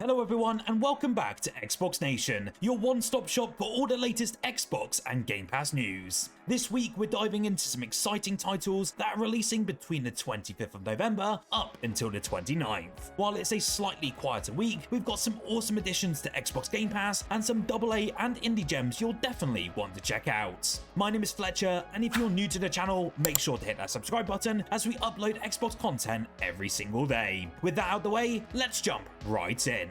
Hello everyone and welcome back to Xbox Nation, your one-stop shop for all the latest Xbox and Game Pass news. This week we're diving into some exciting titles that are releasing between the 25th of November up until the 29th. While it's a slightly quieter week, we've got some awesome additions to Xbox Game Pass and some AA and indie gems you'll definitely want to check out. My name is Fletcher, and if you're new to the channel, make sure to hit that subscribe button as we upload Xbox content every single day. With that out of the way, let's jump right in.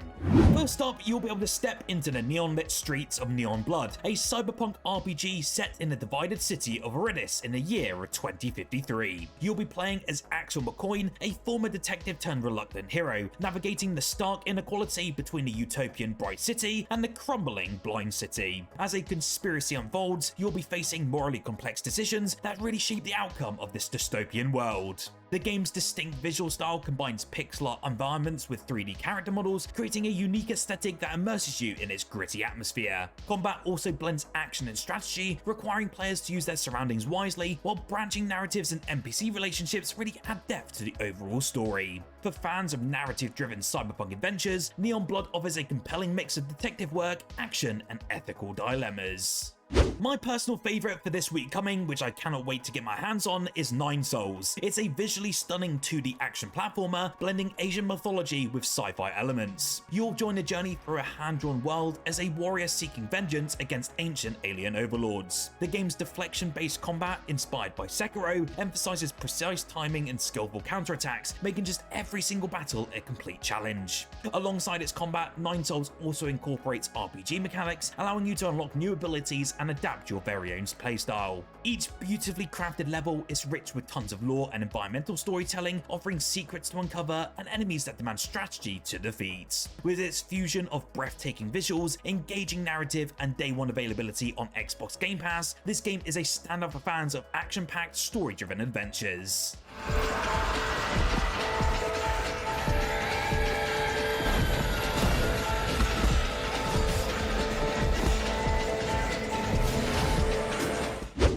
First up, you'll be able to step into the neon-lit streets of Neon Blood, a cyberpunk RPG set in the divided city of Aridis in the year of 2053. You'll be playing as Axel McCoy, a former detective turned reluctant hero, navigating the stark inequality between the utopian Bright City and the crumbling Blind City. As a conspiracy unfolds, you'll be facing morally complex decisions that really shape the outcome of this dystopian world. The game's distinct visual style combines pixel art environments with 3D character models, creating a unique aesthetic that immerses you in its gritty atmosphere. Combat also blends action and strategy, requiring players to use their surroundings wisely, while branching narratives and NPC relationships really add depth to the overall story. For fans of narrative-driven cyberpunk adventures, Neon Blood offers a compelling mix of detective work, action, and ethical dilemmas. My personal favourite for this week coming, which I cannot wait to get my hands on, is Nine Souls. It's a visually stunning 2D action platformer, blending Asian mythology with sci-fi elements. You'll join a journey through a hand-drawn world as a warrior seeking vengeance against ancient alien overlords. The game's deflection-based combat, inspired by Sekiro, emphasizes precise timing and skillful counterattacks, making just every single battle a complete challenge. Alongside its combat, Nine Souls also incorporates RPG mechanics, allowing you to unlock new abilities and adapt your very own playstyle. Each beautifully crafted level is rich with tons of lore and environmental storytelling, offering secrets to uncover and enemies that demand strategy to defeat. With its fusion of breathtaking visuals, engaging narrative, and day one availability on Xbox Game Pass, this game is a standout for fans of action-packed, story-driven adventures.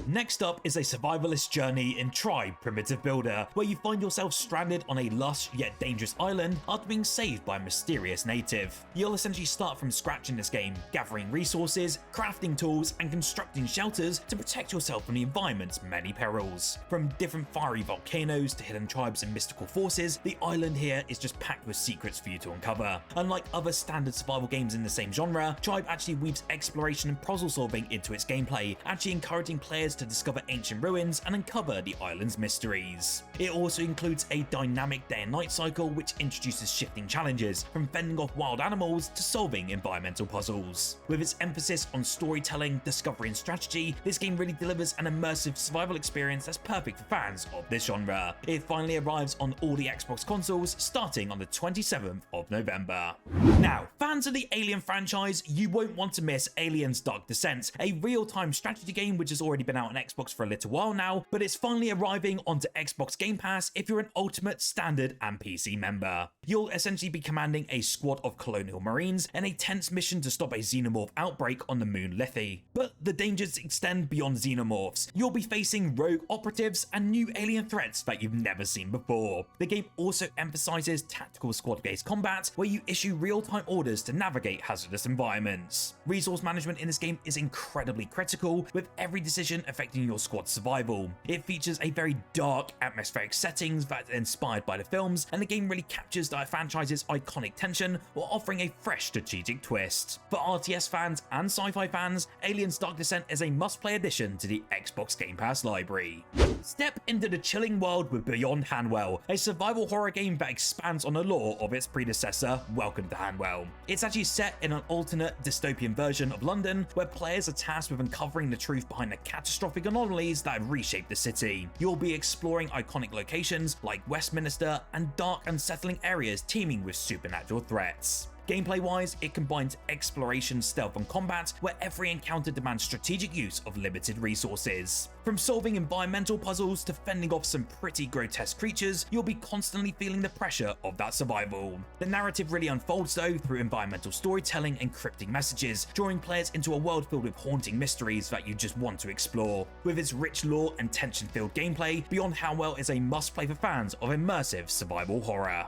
Next up is a survivalist journey in Tribe Primitive Builder, where you find yourself stranded on a lush yet dangerous island after being saved by a mysterious native. You'll essentially start from scratch in this game, gathering resources, crafting tools, and constructing shelters to protect yourself from the environment's many perils. From different fiery volcanoes to hidden tribes and mystical forces, the island here is just packed with secrets for you to uncover. Unlike other standard survival games in the same genre, Tribe actually weaves exploration and puzzle solving into its gameplay, actually encouraging players to discover ancient ruins and uncover the island's mysteries. It also includes a dynamic day and night cycle which introduces shifting challenges, from fending off wild animals to solving environmental puzzles. With its emphasis on storytelling, discovery and strategy, this game really delivers an immersive survival experience that's perfect for fans of this genre. It finally arrives on all the Xbox consoles starting on the 27th of November. Now, fans of the Alien franchise, you won't want to miss Aliens Dark Descent, a real-time strategy game which has already been out on Xbox for a little while now, but it's finally arriving onto Xbox Game Pass if you're an Ultimate, Standard, and PC member. You'll essentially be commanding a squad of colonial marines in a tense mission to stop a xenomorph outbreak on the moon Lethe. But the dangers extend beyond xenomorphs. You'll be facing rogue operatives and new alien threats that you've never seen before. The game also emphasizes tactical squad-based combat, where you issue real-time orders to navigate hazardous environments. Resource management in this game is incredibly critical, with every decision affecting your squad's survival. It features a very dark, atmospheric settings that are inspired by the films, and the game really captures the franchise's iconic tension while offering a fresh strategic twist. For RTS fans and sci-fi fans, Aliens Dark Descent is a must-play addition to the Xbox Game Pass library. Step into the chilling world with Beyond Hanwell, a survival horror game that expands on the lore of its predecessor, Welcome to Hanwell. It's actually set in an alternate dystopian version of London, where players are tasked with uncovering the truth behind the catastrophic anomalies that have reshaped the city. You'll be exploring iconic locations like Westminster and dark, unsettling areas teeming with supernatural threats. Gameplay-wise, it combines exploration, stealth, and combat, where every encounter demands strategic use of limited resources. From solving environmental puzzles to fending off some pretty grotesque creatures, you'll be constantly feeling the pressure of that survival. The narrative really unfolds though through environmental storytelling and cryptic messages, drawing players into a world filled with haunting mysteries that you just want to explore. With its rich lore and tension-filled gameplay, Beyond Hanwell is a must-play for fans of immersive survival horror.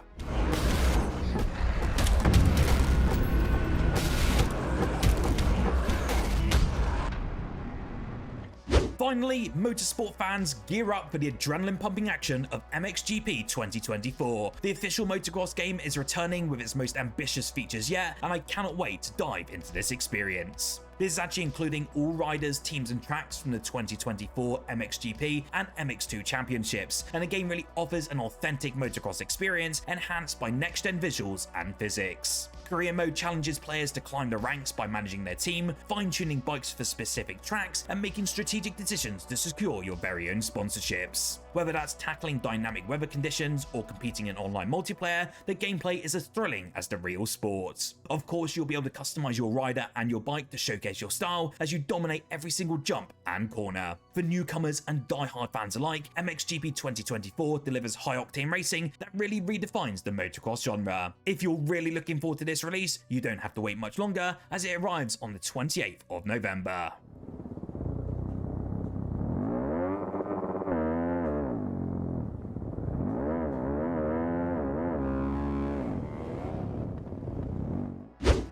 Finally, motorsport fans, gear up for the adrenaline-pumping action of MXGP 2024. The official motocross game is returning with its most ambitious features yet, and I cannot wait to dive into this experience. This is actually including all riders, teams and tracks from the 2024 MXGP and MX2 championships, and the game really offers an authentic motocross experience enhanced by next-gen visuals and physics. Career mode challenges players to climb the ranks by managing their team, fine-tuning bikes for specific tracks, and making strategic decisions to secure your very own sponsorships. Whether that's tackling dynamic weather conditions or competing in online multiplayer, the gameplay is as thrilling as the real sport. Of course, you'll be able to customize your rider and your bike to showcase your style as you dominate every single jump and corner. For newcomers and die-hard fans alike, MXGP 2024 delivers high-octane racing that really redefines the motocross genre. If you're really looking forward to this release, you don't have to wait much longer as it arrives on the 28th of November.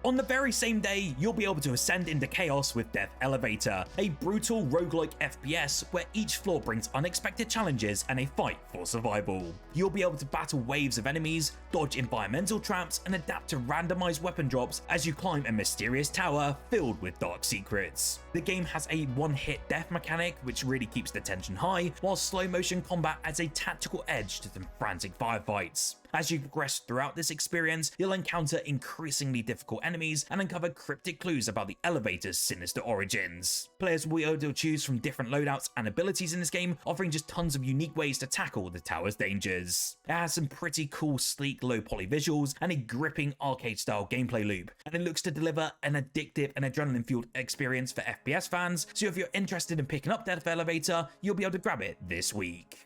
On the very same day, you'll be able to ascend into chaos with Death Elevator, a brutal roguelike FPS where each floor brings unexpected challenges and a fight for survival. You'll be able to battle waves of enemies, dodge environmental traps, and adapt to randomized weapon drops as you climb a mysterious tower filled with dark secrets. The game has a one-hit death mechanic which really keeps the tension high, while slow-motion combat adds a tactical edge to some frantic firefights. As you progress throughout this experience, you'll encounter increasingly difficult enemies and uncover cryptic clues about the elevator's sinister origins. Players will be able to choose from different loadouts and abilities in this game, offering just tons of unique ways to tackle the tower's dangers. It has some pretty cool, sleek, low-poly visuals and a gripping arcade-style gameplay loop, and it looks to deliver an addictive and adrenaline-fueled experience for FPS fans, so if you're interested in picking up Death Elevator, you'll be able to grab it this week.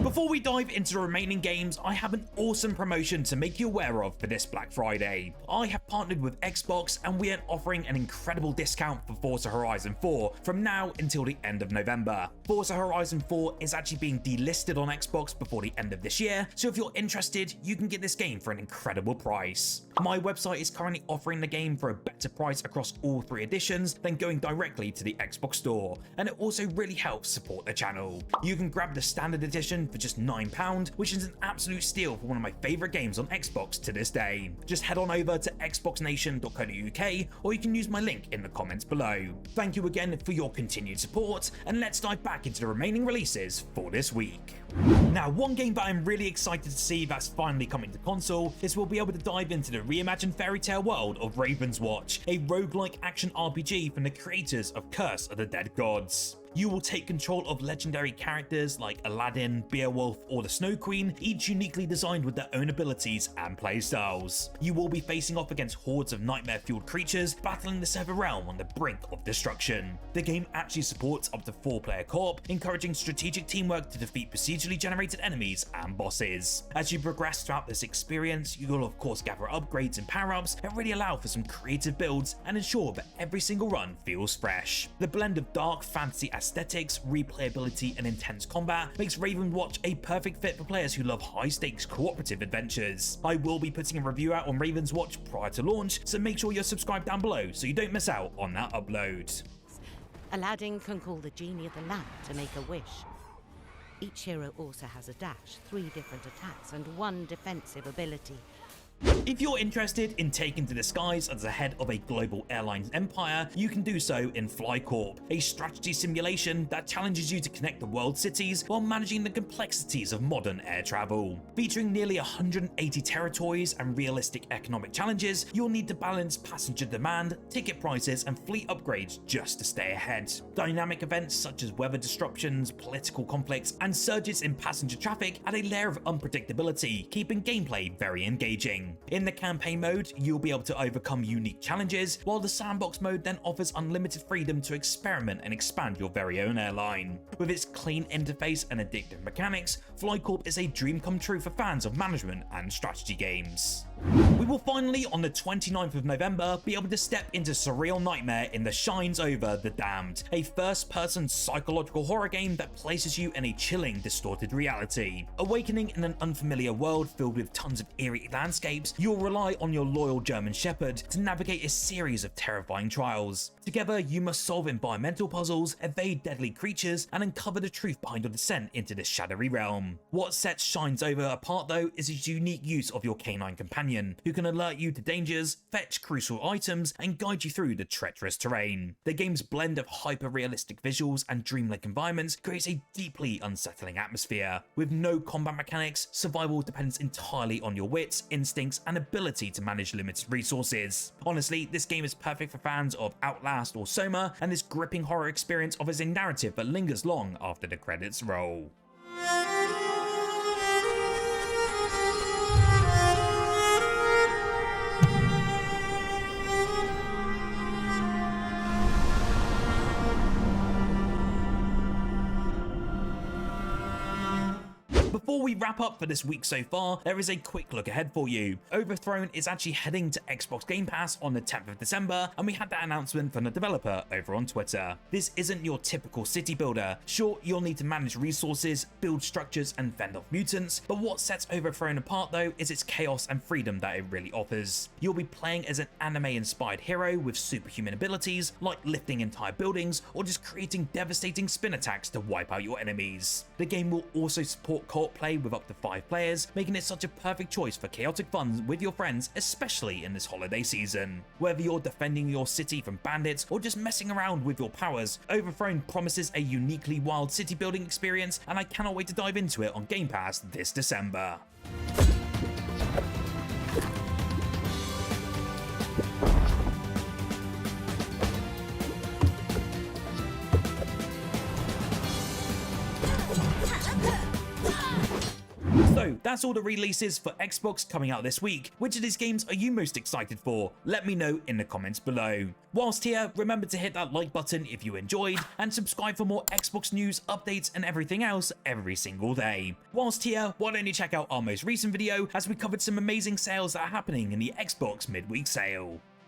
Before we dive into the remaining games, I have an awesome promotion to make you aware of for this Black Friday. I have partnered with Xbox and we are offering an incredible discount for Forza Horizon 4 from now until the end of November. Forza Horizon 4 is actually being delisted on Xbox before the end of this year, so if you're interested, you can get this game for an incredible price. My website is currently offering the game for a better price across all 3 editions than going directly to the Xbox store, and it also really helps support the channel. You can grab the standard edition for just £9, which is an absolute steal for one of my favourite games on Xbox to this day. Just head on over to xboxnation.co.uk or you can use my link in the comments below. Thank you again for your continued support, and let's dive back into the remaining releases for this week. Now, one game that I'm really excited to see that's finally coming to console is we'll be able to dive into the reimagined fairy tale world of Ravenswatch, a roguelike action RPG from the creators of Curse of the Dead Gods. You will take control of legendary characters like Aladdin, Beowulf, or the Snow Queen, each uniquely designed with their own abilities and playstyles. You will be facing off against hordes of nightmare-fueled creatures, battling the Sever Realm on the brink of destruction. The game actually supports up to 4-player co-op, encouraging strategic teamwork to defeat procedurally generated enemies and bosses. As you progress throughout this experience, you will of course gather upgrades and power-ups that really allow for some creative builds and ensure that every single run feels fresh. The blend of dark fantasy aesthetics, replayability, and intense combat makes Ravenswatch a perfect fit for players who love high-stakes cooperative adventures. I will be putting a review out on Ravenswatch prior to launch, so make sure you're subscribed down below so you don't miss out on that upload. Aladdin can call the genie of the lamp to make a wish. Each hero also has a dash, 3 different attacks, and 1 defensive ability. If you're interested in taking to the skies as the head of a global airlines empire, you can do so in Corp, a strategy simulation that challenges you to connect the world's cities while managing the complexities of modern air travel. Featuring nearly 180 territories and realistic economic challenges, you'll need to balance passenger demand, ticket prices, and fleet upgrades just to stay ahead. Dynamic events such as weather disruptions, political conflicts, and surges in passenger traffic add a layer of unpredictability, keeping gameplay very engaging. In the campaign mode, you'll be able to overcome unique challenges, while the sandbox mode then offers unlimited freedom to experiment and expand your very own airline. With its clean interface and addictive mechanics, Corp is a dream come true for fans of management and strategy games. We will finally, on the 29th of November, be able to step into surreal nightmare in The Shines Over the Damned, a first-person psychological horror game that places you in a chilling, distorted reality. Awakening in an unfamiliar world filled with tons of eerie landscapes, you'll rely on your loyal German Shepherd to navigate a series of terrifying trials. Together, you must solve environmental puzzles, evade deadly creatures, and uncover the truth behind your descent into this shadowy realm. What sets Shines Over apart though is its unique use of your canine companion, who can alert you to dangers, fetch crucial items, and guide you through the treacherous terrain. The game's blend of hyper-realistic visuals and dreamlike environments creates a deeply unsettling atmosphere. With no combat mechanics, survival depends entirely on your wits, instincts, and ability to manage limited resources. Honestly, this game is perfect for fans of Outlast or Soma, and this gripping horror experience offers a narrative that lingers long after the credits roll. Before we wrap up for this week so far, there is a quick look ahead for you. Overthrown is actually heading to Xbox Game Pass on the 10th of December, and we had that announcement from the developer over on Twitter. This isn't your typical city builder. Sure, you'll need to manage resources, build structures, and fend off mutants, but what sets Overthrown apart though is its chaos and freedom that it really offers. You'll be playing as an anime-inspired hero with superhuman abilities, like lifting entire buildings, or just creating devastating spin attacks to wipe out your enemies. The game will also support co-op play with up to 5 players, making it such a perfect choice for chaotic fun with your friends, especially in this holiday season. Whether you're defending your city from bandits or just messing around with your powers, Overthrown promises a uniquely wild city building experience, and I cannot wait to dive into it on Game Pass this December. So that's all the releases for Xbox coming out this week. Which of these games are you most excited for? Let me know in the comments below. Whilst here, remember to hit that like button if you enjoyed, and subscribe for more Xbox news, updates, and everything else every single day. Whilst here, why don't you check out our most recent video as we covered some amazing sales that are happening in the Xbox midweek sale.